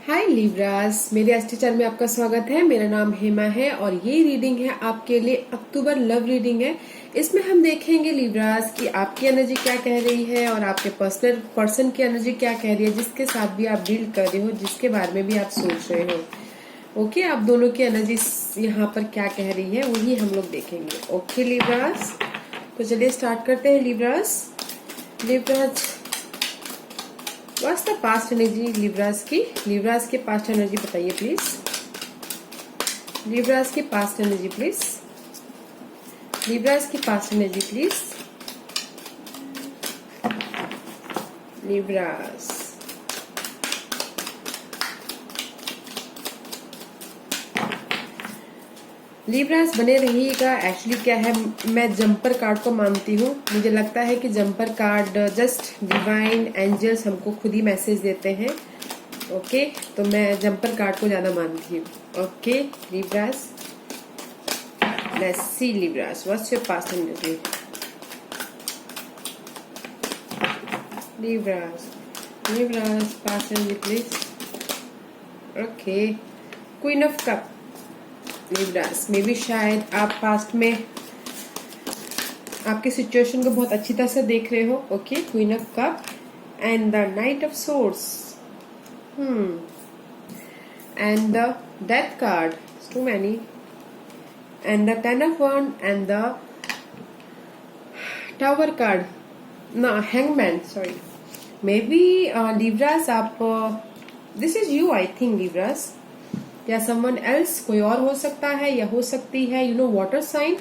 हाय Libras, मेरे astro channel में आपका स्वागत है। मेरा नाम हेमा है और ये रीडिंग है आपके लिए अक्टूबर लव रीडिंग है। इसमें हम देखेंगे लिब्रास की आपकी एनर्जी क्या कह रही है और आपके पर्सन की एनर्जी क्या कह रही है, जिसके साथ भी आप डील कर रहे हो, जिसके बारे में भी आप सोच रहे हो। ओके, आप दोनों की एनर्जी यहाँ पर क्या कह रही है वही हम लोग देखेंगे। ओके लिब्रास, तो चलिए स्टार्ट करते हैं। Libras, what's the past energy Libras की? लिब्रास की पास्ट एनर्जी बताइए प्लीज। लिब्रास की पास्ट एनर्जी प्लीज। लिब्रास की past energy please. Libras, Libras बने रहिएगा। एक्चुअली क्या है, मैं जंपर कार्ड को मानती हूँ। मुझे लगता है कि jumper card just divine angels हमको खुद ही मैसेज देते हैं। ओके, तो मैं जंपर कार्ड को ज्यादा मानती हूँ। Okay Libras, let's C Libras, what's your past energy? Libras, Libras past energy please. Okay, queen of cup. Libras, may be शायद आप पास्ट में आपकी सिचुएशन को बहुत अच्छी तरह से देख रहे हो। Okay, queen of cup and the knight of swords and the death card, too many, and the ten of one and the tower card, ना hangman, sorry. Maybe Libras, आप this is you I think Libras, या someone else, कोई और हो सकता है या हो सकती है you know water sign,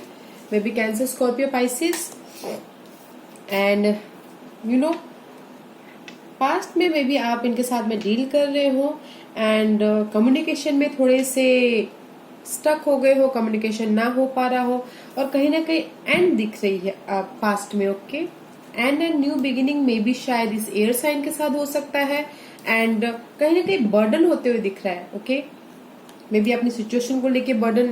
maybe Cancer, Scorpio, Pisces. And you know past में मे बी आप इनके साथ में डील कर रहे हो एंड कम्युनिकेशन में थोड़े से स्टक हो गए हो, कम्युनिकेशन ना हो पा रहा हो और कहीं ना कहीं एंड दिख रही है आप पास्ट में। Okay, and new beginning may be शायद इस एयर साइन के साथ हो सकता है एंड कहीं ना कहीं बर्डन होते हुए दिख रहा है। ओके, मे बी अपनी सिचुएशन को लेके बर्डन,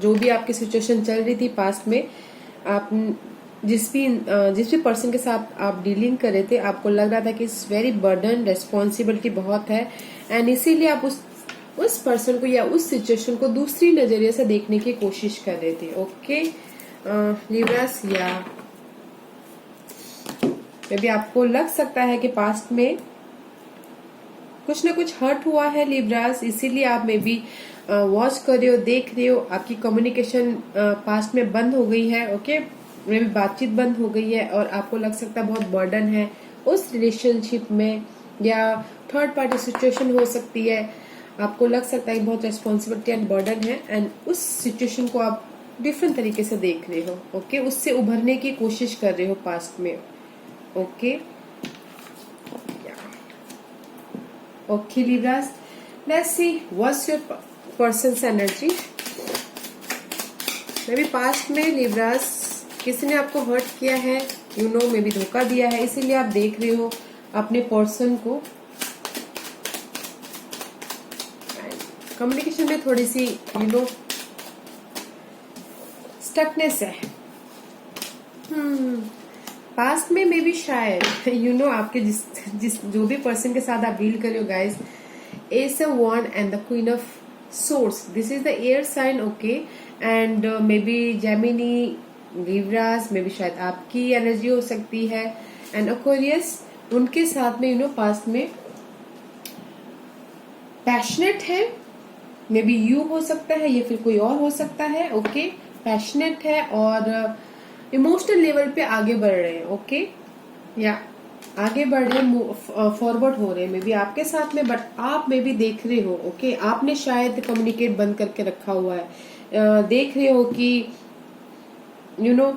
जो भी आपकी सिचुएशन चल रही थी पास्ट में, आप जिस भी पर्सन के साथ आप डीलिंग कर रहे थे, आपको लग रहा था कि इट्स वेरी बर्डन, रेस्पॉन्सिबिलिटी बहुत है एंड इसीलिए आप उस पर्सन को या उस सिचुएशन को दूसरी नजरिए से देखने की कोशिश कर रहे थे। ओके लिब्रास, या मे बी आपको लग सकता है कि पास्ट में कुछ ना कुछ हर्ट हुआ है लिब्रास, इसीलिए आप मे बी वॉच कर रहे हो, देख रहे हो। आपकी कम्युनिकेशन पास्ट में बंद हो गई है। ओके, मे बी बातचीत बंद हो गई है और आपको लग सकता है बहुत बर्डन है उस रिलेशनशिप में, या थर्ड पार्टी सिचुएशन हो सकती है। आपको लग सकता है बहुत रेस्पॉन्सिबिलिटी एंड बर्डन है एंड उस सिचुएशन को आप डिफरेंट तरीके से देख रहे हो। ओके, उससे उभरने की कोशिश कर रहे हो पास्ट में। Okay Okay, Libras. Let's see what's your person's energy. May be past में Libras किसी ने आपको हर्ट किया है, यू नो, मे बी धोखा दिया है, इसीलिए आप देख रहे हो अपने पर्सन को। कम्युनिकेशन में थोड़ी सी यू नो स्टकनेस है। पास्ट में मे बी शायद यू नो आपके जिस जो भी पर्सन के साथ आप डील कर रहे हो guys, ace of wand and the queen of swords, this is the air sign. Okay, and may be Gemini, Libras, may be शायद आपकी एनर्जी हो सकती है एंड एक्वेरियस, उनके साथ में यू नो पास्ट में पैशनेट है। मे बी यू हो सकता है या फिर कोई और हो सकता है। ओके, पैशनेट है और इमोशनल लेवल पे आगे बढ़ रहे हैं। ओके, या आगे बढ़ रहे हैं, फॉरवर्ड हो रहे हैं मे बी आपके साथ में, बट आप मे बी देख रहे हो। ओके, आपने शायद कम्युनिकेट बंद करके रखा हुआ है। देख रहे हो कि यू नो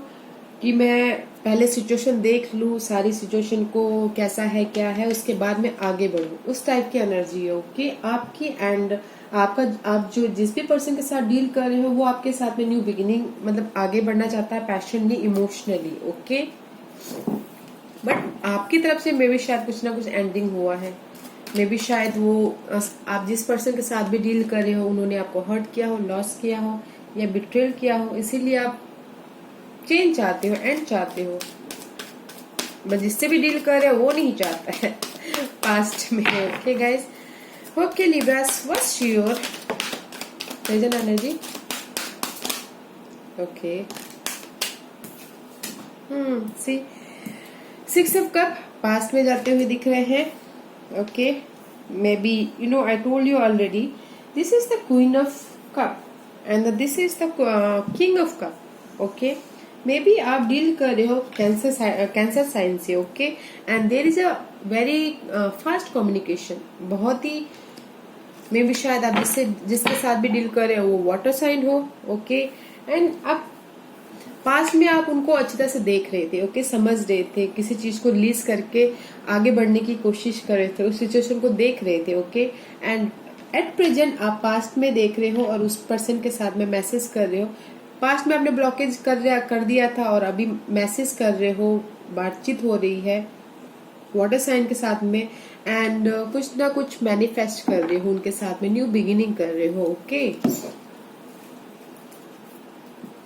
कि मैं पहले सिचुएशन देख लूं, सारी सिचुएशन को कैसा है क्या है, उसके बाद में आगे बढ़ूं, उस टाइप की एनर्जी है। ओके, आपकी एंड आपका, आप जो जिस भी पर्सन के साथ डील कर रहे हो वो आपके साथ में न्यू बिगिनिंग, मतलब आगे बढ़ना चाहता है पैशनली, इमोशनली। ओके, बट आपकी तरफ से मे बी शायद कुछ ना कुछ एंडिंग हुआ है। मे बी शायद वो आप जिस पर्सन के साथ भी डील कर रहे हो उन्होंने आपको हर्ट किया हो, लॉस किया हो या बिट्रेल किया हो, इसीलिए आप चेंज चाहते हो, एंड चाहते हो, बट जिससे भी डील कर रहे हो वो नहीं चाहता है पास्ट में। Okay guys, Okay, Libras, what's your present energy? Okay. See, 6 of Cup past में जाते हुए दिख रहे हैं. Okay, maybe I told you already. This is the Queen of Cup and this is the King of Cup. Okay, maybe आप deal कर रहे हो कैंसर साइन से. Okay, and there is a very fast communication. बहुत ही मे भी शायद आप जिसके साथ भी डील कर रहे हो वो वाटर साइन हो. ओके, एंड आप पास्ट में आप उनको अच्छी तरह से देख रहे थे. ओके, समझ रहे थे, किसी चीज को रिलीज करके आगे बढ़ने की कोशिश कर रहे थे, उस सिचुएशन को देख रहे थे. ओके, एंड एट प्रेजेंट आप पास्ट में देख रहे हो और उस पर्सन के साथ में मैसेज कर रहे हो. पास्ट में आपने ब्लॉकेज कर दिया था और अभी मैसेज कर रहे हो, बातचीत हो रही है वाटर साइन के साथ में, एंड कुछ ना कुछ मैनिफेस्ट कर रहे हो उनके साथ में, न्यू बिगिनिंग कर रहे हो. ओके,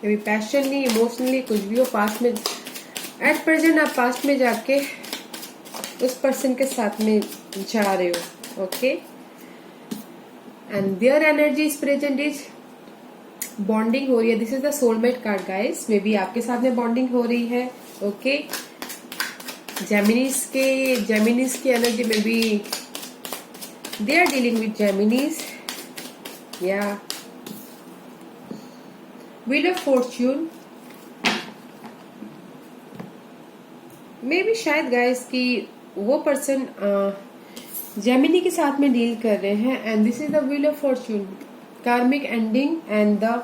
अभी पैशनली इमोशनली कुछ भी हो पास्ट में. एट प्रेजेंट आप पास्ट में जाके उस पर्सन के साथ में जा रहे हो. Okay, and their energy is present is bonding हो रही है. This is the soulmate card guys. May B आपके साथ में बॉन्डिंग हो रही है. ओके, जेमिनीज की एनर्जी में भी दे आर डीलिंग विथ जेमिनीज. या wheel of Fortune may be शायद गाइस कि वो पर्सन जेमिनी के साथ में डील कर रहे हैं. And this is the wheel of fortune, karmic ending and the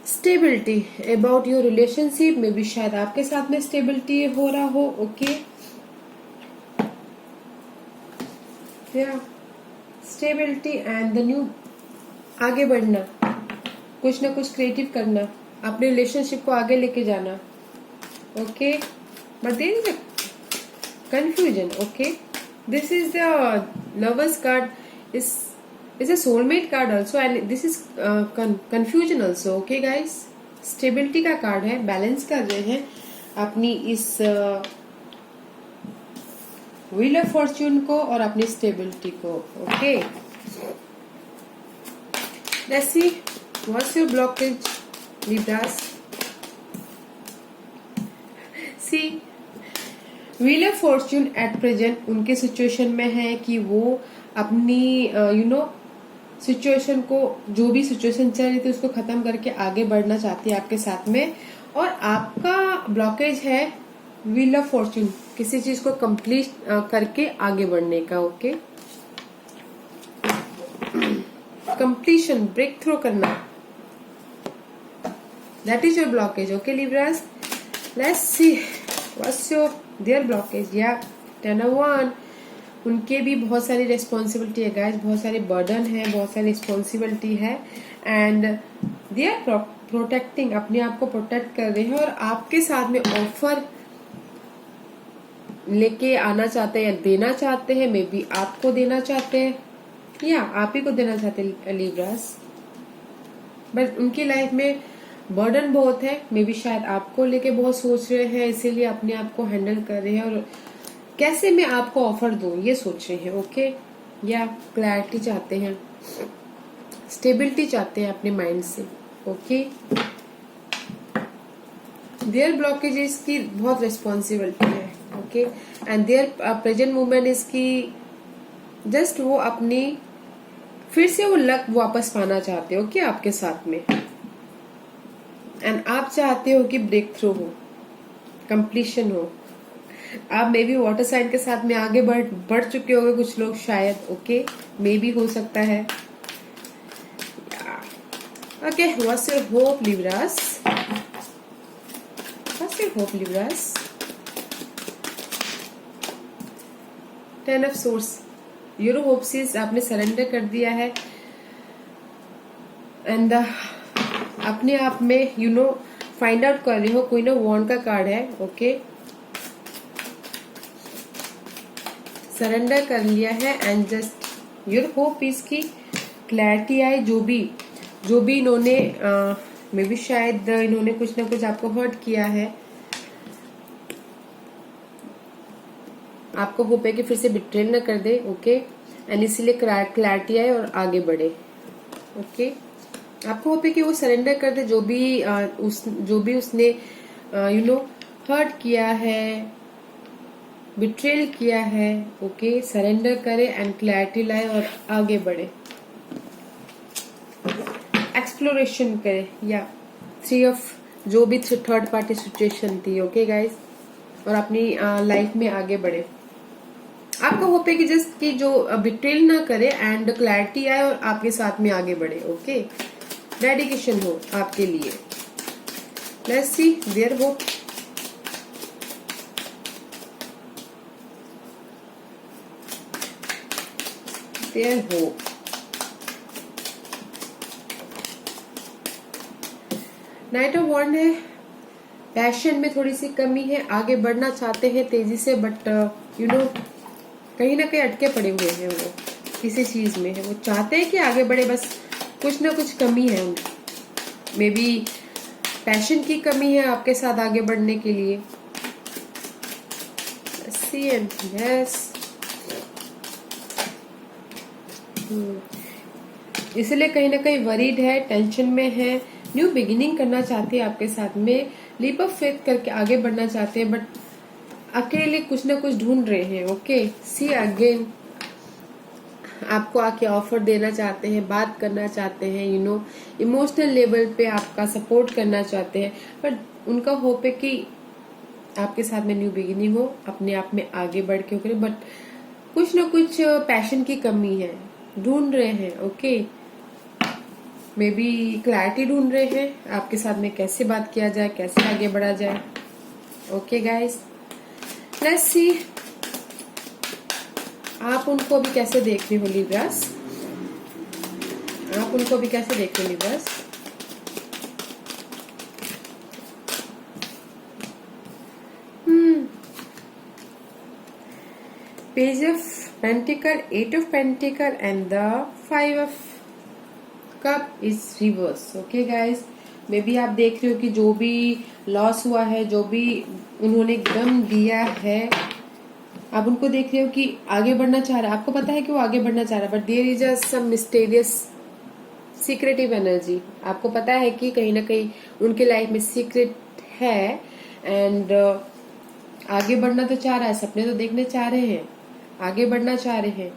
stability about your relationship. में भी शायद आपके साथ में स्टेबिलिटी हो रहा हो. Okay, stability and the new आगे बढ़ना, कुछ ना कुछ क्रिएटिव करना, अपने रिलेशनशिप को आगे लेके जाना. Okay, but there is a confusion. Okay, this is the lovers card, is a soulmate card also and this is confusion also. Okay guys, stability का कार्ड है, बैलेंस कर रहे हैं अपनी इस व्हील ऑफ फॉर्च्यून को और अपनी स्टेबिलिटी को. Okay, let's see what's your blockage Libras. See, wheel of fortune at present उनके सिचुएशन में है कि वो अपनी सिचुएशन को, जो भी सिचुएशन चल रही थी उसको खत्म करके आगे बढ़ना चाहती है आपके साथ में. और आपका ब्लॉकेज है व्हील ऑफ फॉर्च्यून, किसी चीज को कंप्लीट करके आगे बढ़ने का. ओके, कंप्लीशन, ब्रेक थ्रू करना, that is your blockage. Okay Libras, let's see what's your their blockage. या 10 of Wands, उनके भी बहुत सारी रिस्पॉन्सिबिलिटी है गाइस, बहुत सारे बर्डन है, बहुत सारी रिस्पॉन्सिबिलिटी है. एंड दे आर प्रोटेक्टिंग, अपने आप को प्रोटेक्ट कर रहे हैं और आपके साथ में ऑफर लेके आना चाहते हैं या देना चाहते हैं. मे बी आपको देना चाहते हैं या आप ही को देना चाहते हैं लिब्रास. बट उनकी लाइफ में बर्डन बहुत है. मे बी शायद आपको लेके बहुत सोच रहे हैं, इसीलिए अपने आप को हैंडल कर रहे हैं और कैसे मैं आपको ऑफर दूं ये सोच रहे हैं. ओके, या क्लैरिटी चाहते हैं, स्टेबिलिटी चाहते हैं अपने माइंड से. ओके, देयर ब्लॉकेजेस की बहुत रिस्पॉन्सिबिलिटी है. Okay, and there present movement इसकी जस्ट वो अपनी फिर से वो लक वापस पाना चाहते हो कि आपके साथ में. एंड आप चाहते हो कि ब्रेक थ्रू हो, कंप्लीशन हो. आप मे बी वाटर साइन के साथ में आगे बढ़ चुके होंगे कुछ लोग शायद. ओके, मे बी हो सकता है. Okay, what's your hope Libras? What's your hope Libras? 10 of Swords, your hopes is आपने सरेंडर कर दिया है एंड अपने आप में फाइंड आउट कर रहे हो. क्वीन ऑफ वॉन्ड का कार्ड है. ओके, सरेंडर कर लिया है एंड जस्ट योर होप इसकी क्लैरिटी आए. जो भी इन्होंने मे बी शायद इन्होंने कुछ ना कुछ आपको हर्ट किया है, आपको होप है कि फिर से बिट्रेल न कर दे. ओके, एंड इसीलिए क्लैरिटी आए और आगे बढ़े। ओके, आपको होप है कि वो सरेंडर कर दे जो भी उसने हर्ट किया है, बिट्रेल किया है। ओके, सरेंडर करे एंड क्लैरिटी लाए और आगे बढ़े, एक्सप्लोरेशन करे, या थ्री ऑफ जो भी थर्ड पार्टी सिचुएशन थी। ओके गाइस, और अपनी लाइफ में आगे बढ़े। आपका होप है कि जस्ट कि जो बिट्रेल ना करे एंड क्लैरिटी आए और आपके साथ में आगे बढ़े। ओके, डेडिकेशन हो आपके लिए। Let's see there hope. There hope. Knight of wand है, पैशन में थोड़ी सी कमी है, आगे बढ़ना चाहते हैं तेजी से, बट कहीं ना कहीं अटके पड़े हुए हैं। वो किसी चीज में है, वो चाहते हैं कि आगे बढ़े, बस कुछ ना कुछ कमी है उनकी। मे बी पैशन की कमी है आपके साथ आगे बढ़ने के लिए। सी एंड यस, इसलिए कहीं ना कहीं वरीड है, टेंशन में है, न्यू बिगिनिंग करना चाहती है आपके साथ में, लीप ऑफ फेथ करके आगे बढ़ना चाहते हैं, बट अकेले कुछ ना कुछ ढूंढ रहे हैं। ओके, सी अगेन, आपको आके ऑफर देना चाहते हैं, बात करना चाहते हैं, इमोशनल लेवल पे आपका सपोर्ट करना चाहते हैं, बट उनका होप है कि आपके साथ में न्यू बिगिनिंग हो, अपने आप में आगे बढ़ के करे, बट कुछ ना कुछ पैशन की कमी है, ढूंढ रहे हैं। ओके, मे बी क्लैरिटी ढूंढ रहे हैं आपके साथ में, कैसे बात किया जाए, कैसे आगे बढ़ा जाए। ओके गाइस, लेट्स सी आप उनको भी कैसे देख रहे हो लिब्रास, आप उनको भी कैसे देख रहे हो Libras. Page of pentacle, eight of pentacle and the 5 of cup is reverse. Okay guys, may be आप देख रहे हो कि जो भी लॉस हुआ है, जो भी उन्होंने गम दिया है, आप उनको देख रहे हो कि आगे बढ़ना चाह रहा है। आपको पता है कि वो आगे बढ़ना चाह रहा है, but there is a some mysterious secretive energy. आपको पता है कि कहीं ना कहीं उनके लाइफ में सीक्रेट है, एंड आगे बढ़ना तो चाह रहा है, सपने तो देखने चाह रहे हैं, आगे बढ़ना चाह रहे हैं,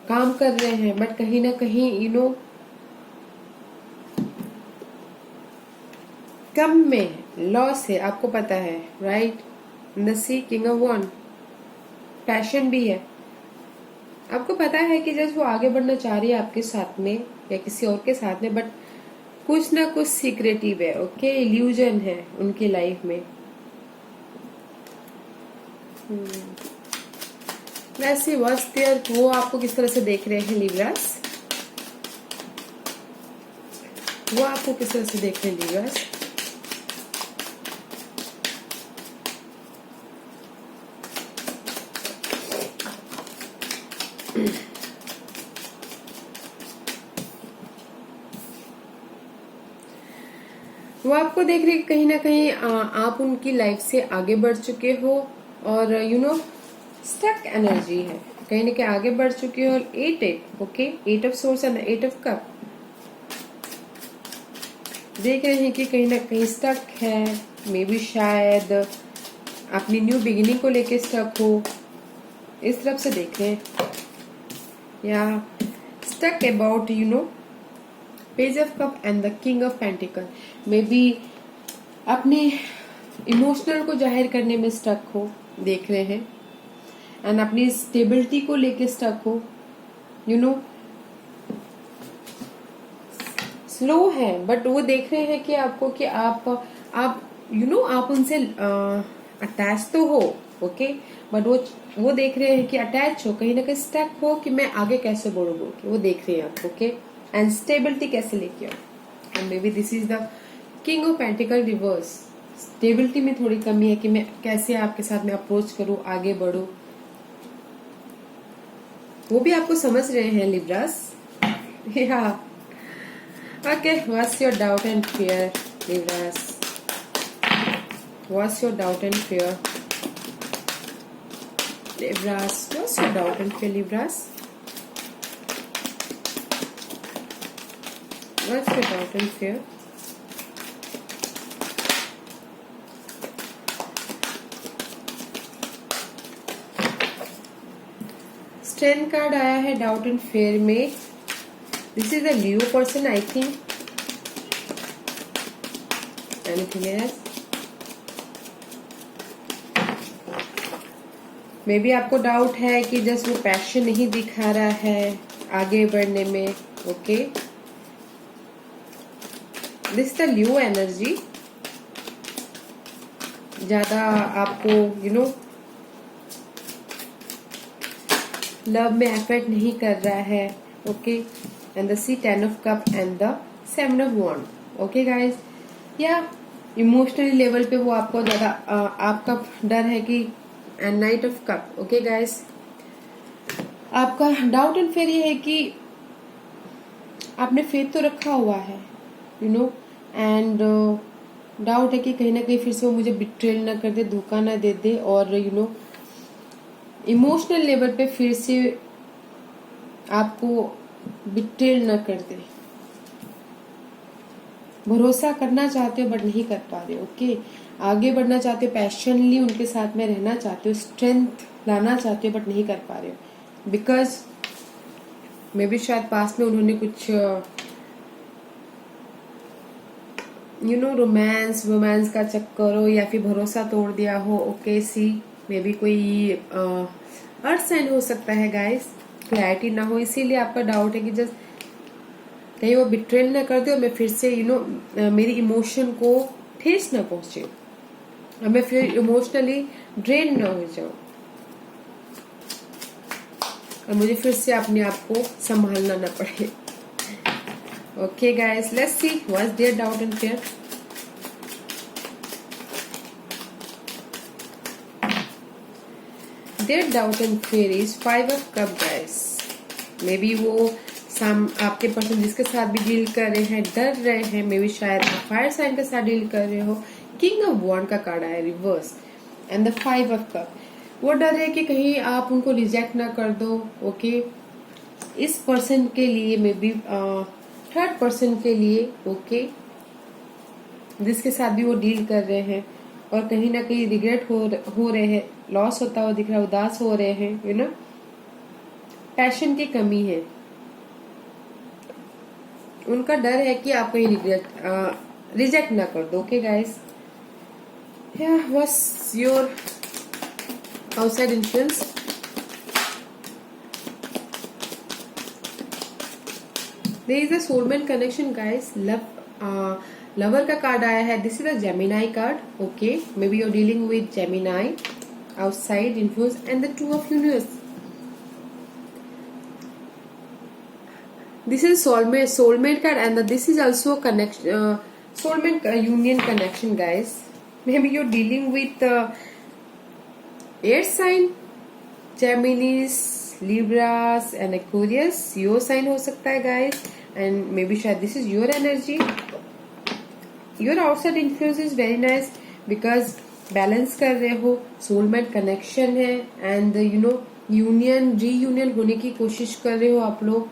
काम कर रहे हैं, बट कहीं ना कहीं कम में लॉस है। आपको पता है, right. The see, king of wand, passion भी है। आपको पता है कि जब वो आगे बढ़ना चाह रही है आपके साथ में या किसी और के साथ में, बट कुछ ना कुछ सीक्रेटिव है। ओके, इल्यूजन है उनकी लाइफ में। वैसे वस्तियर वो आपको किस तरह से देख रहे हैं लिब्रास, वो आपको किस तरह से देख रहे हैं लिब्रास। वो आपको देख रहे कहीं ना कहीं आप उनकी लाइफ से आगे बढ़ चुके हो, और स्टक एनर्जी है, कहीं ना कहीं आगे बढ़ चुके हो। और 8 okay, 8 of swords and 8 of cup देख रहे हैं कि कहीं ना कहीं स्टक है, मे बी शायद अपनी न्यू बिगिनिंग को लेके स्टक हो, इस तरफ से देख रहे हैं, या stuck about page of cup and the king of pentacle. May be अपने इमोशनल को जाहिर करने में स्टक हो, देख रहे हैं, एंड अपनी स्टेबिलिटी को लेके स्टक हो, स्लो है, बट वो देख रहे हैं कि आपको कि आप आप उनसे अटैच तो हो। ओके, बट वो देख रहे हैं कि अटैच हो, कहीं ना कहीं स्टक हो कि मैं आगे कैसे बढ़ूंगा, वो देख रहे हैं आप। ओके, एंड स्टेबिलिटी कैसे लेके आओ, and may B this is the king of pentacle reverse. Stability में थोड़ी कमी है कि मैं कैसे आपके साथ में अप्रोच करूं, आगे बढ़ूं, वो भी आपको समझ रहे हैं लिब्रास। या okay, what's your doubt and fear Libras, what's your doubt and fear Libras, what's your doubt and fear Libras. What's your doubt and fear? Strength card आया है डाउट एंड फेयर में. This is the Leo person I think. Anything else? May be आपको doubt है कि just वो passion नहीं दिखा रहा है आगे बढ़ने में. Okay, this the Leo energy. ज्यादा आपको लव में एफर्ट नहीं कर रहा है. Okay, and the see 10 of cup and the 7 of wand. Okay guys, या इमोशनली लेवल पे वो आपको ज्यादा आपका डर है कि and knight of cup. Okay guys, आपका डाउट एंड फेयर ये है कि आपने फेथ तो रखा हुआ है एंड डाउट है कि कहीं ना कहीं फिर से वो मुझे बिट्रेल ना कर दे, धोखा ना दे दे, और इमोशनल लेवल पे फिर से आपको बिट्रेल ना कर दे. भरोसा करना चाहते हो बट नहीं कर पा रहे. ओके, आगे बढ़ना चाहते हो, पैशनली उनके साथ में रहना चाहते हो, स्ट्रेंथ लाना चाहते हो बट नहीं कर पा रहे हो बिकॉज मे बी शायद पास में उन्होंने कुछ रोमांस का चक्कर हो या फिर भरोसा तोड़ दिया हो. ओके, सी मे बी कोई अर्थ साइन हो सकता है गाइस. क्लैरिटी ना हो, इसीलिए आपका डाउट है कि जस्ट कहीं वो बिट्रेल ना कर दे और मैं फिर से मेरी इमोशन को ठेस ना पहुंचे और मैं फिर इमोशनली ड्रेन ना हो जाऊं और मुझे फिर से अपने आप को संभालना ना पड़े. Okay guys, let's see what's their doubt and fear. Their doubt and fear is 5 of cup guys. May be वो आपके पर्सन जिसके साथ भी डील कर रहे हैं डर रहे हैं. मे बी शायद आप फायर साइन के साथ डील कर रहे हो. किंग ऑफ वॉन्ड का कार्ड आया reverse and the 5 of cup. वो डर है कि कहीं आप उनको रिजेक्ट ना कर दो. ओके, इस पर्सन के लिए मे बी थर्ड पर्सन के लिए. ओके, जिसके साथ भी वो डील कर रहे हैं और कहीं ना कहीं रिग्रेट हो रहे हैं, लॉस होता हुआ दिख रहा है, उदास हो रहे हैं. पैशन की कमी है. उनका डर है कि आप कहीं रिजेक्ट ना कर दो. Okay guys, what's your outside influence? There is a soulmate connection guys. Lover का कार्ड आया है. This is a Gemini card. Okay, may be your dealing with Gemini. Outside influence and the 2 of universe. This is soulmate card and this is also connection, soulmate union connection guys. Maybe you're dealing with air sign, Geminis, Libras and Aquarius. Your sign हो सकता है guys, and maybe शायद this is your energy. Your outside influence is very nice because balance कर रहे हो, soulmate connection है and union reunion होने की कोशिश कर रहे हो आप लोग.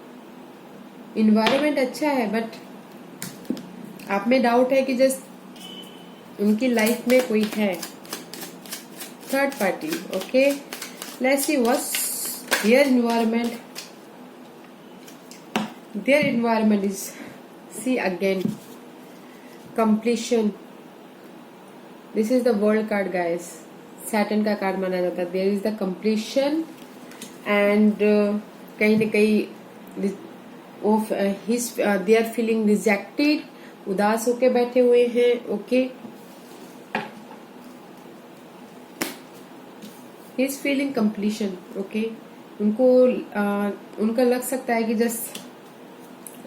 इन्वायरमेंट अच्छा है बट आप में डाउट है कि जस्ट उनकी लाइफ में कोई है third party. Okay, let's see what's their environment. Their environment is see again completion. This is the world card guys. Saturn का कार्ड माना जाता है. There is the completion and कहीं ना कहीं दे आर फीलिंग रिजेक्टेड, उदास होके बैठे हुए हैं. Okay, he is feeling completion. Okay, उनका लग सकता है कि जस्ट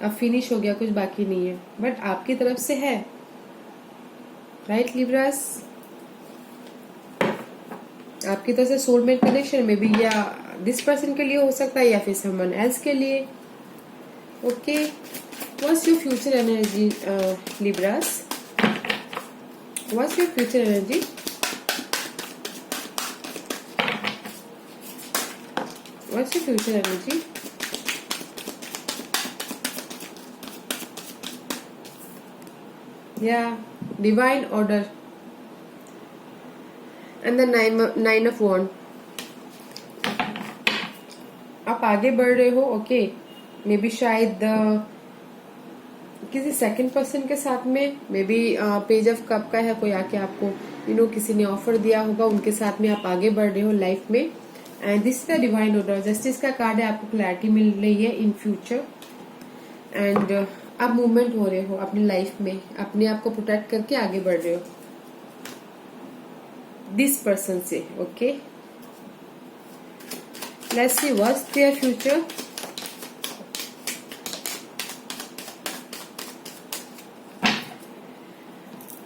अब फिनिश हो गया, कुछ बाकी नहीं है, बट आपकी तरफ से है. राइट लिब्रास, आपकी तरफ से सोलमेट कनेक्शन में भी या दिस पर्सन के लिए हो सकता है या फिर समवन एल्स के लिए. Okay, what's your future energy Libras? What's your future energy? What's your future energy? या divine order and the nine of wand. आप आगे बढ़ रहे हो, ओके। मे बी शायद किसी सेकंड पर्सन के साथ में, may be page of cup का है, कोई आके आपको किसी ने ऑफर दिया होगा, उनके साथ में आप आगे बढ़ रहे हो लाइफ में। And this is the divine order, justice का कार्ड है, आपको क्लैरिटी मिल रही है इन फ्यूचर। एंड आप मूवमेंट हो रहे हो अपनी लाइफ में, अपने आप को प्रोटेक्ट करके आगे बढ़ रहे हो दिस पर्सन से, okay. Let's see what's their future.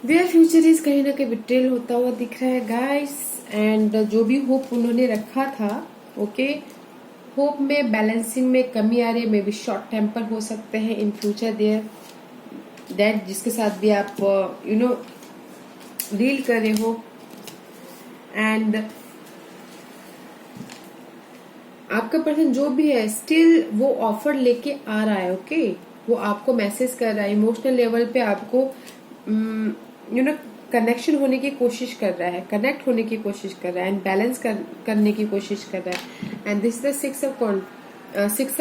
Their future is कहीं ना कहीं बिट्रेल होता हुआ दिख रहा है गाइस। एंड जो भी होप उन्होंने रखा था, ओके, होप में बैलेंसिंग में कमी आ रही है। मे बी शॉर्ट टेम्पर हो सकते हैं इन फ्यूचर देयर दैट, जिसके साथ भी आप डील कर रहे हो। एंड आपका पर्सन जो भी है स्टिल वो ऑफर लेके आ रहा है, ओके। वो आपको मैसेज कर रहा है, इमोशनल लेवल पे आपको कनेक्शन होने की कोशिश कर रहा है, कनेक्ट होने की कोशिश कर रहा है एंड बैलेंस करने की कोशिश कर रहा है। And this the six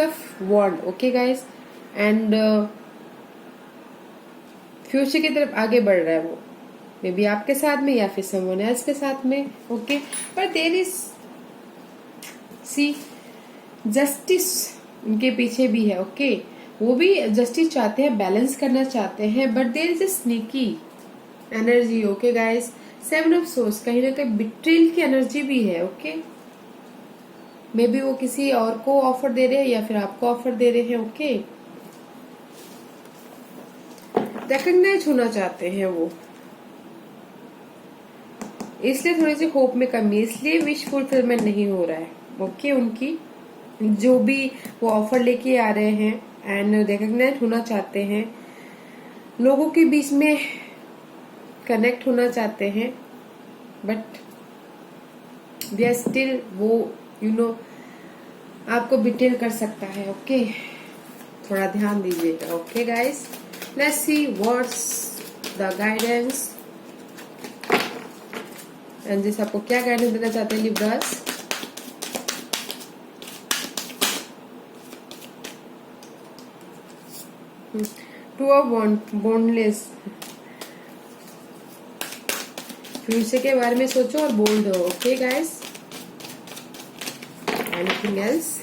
of wand, okay guys. And future की तरफ आगे बढ़ रहा है वो, मे बी आपके साथ में या फिर समवन एल्स के साथ में, ओके। पर देयर इज सी जस्टिस उनके पीछे भी है, ओके। वो भी जस्टिस चाहते हैं, बैलेंस करना चाहते हैं, but there is a sneaky energy, okay guys. Seven of swords, कहीं ना कहीं बिट्रेल की एनर्जी भी है, ओके। मे बी वो किसी और को ऑफर दे रहे हैं या फिर आपको ऑफर दे रहे हैं, ओके। रिकॉग्नाइज होना चाहते हैं वो, इसलिए थोड़ी सी होप में कमी, इसलिए विश फुलफिलमेंट नहीं हो रहा है, ओके। उनकी जो भी वो ऑफर लेके आ रहे हैं एंड रिकॉग्नाइज होना चाहते हैं, लोगों के बीच में कनेक्ट होना चाहते हैं, बट दे आर स्टिल वो आपको बिटेल कर सकता है, ओके। थोड़ा ध्यान दीजिएगा, okay guys. Let's see what's the guidance and जिस आपको क्या गाइडेंस देना चाहते हैं लिब्रास। टू ऑफ बॉन्डलेस, फ्यूचर के बारे में सोचो और बोल्ड हो, ओके गाइस। Anything else?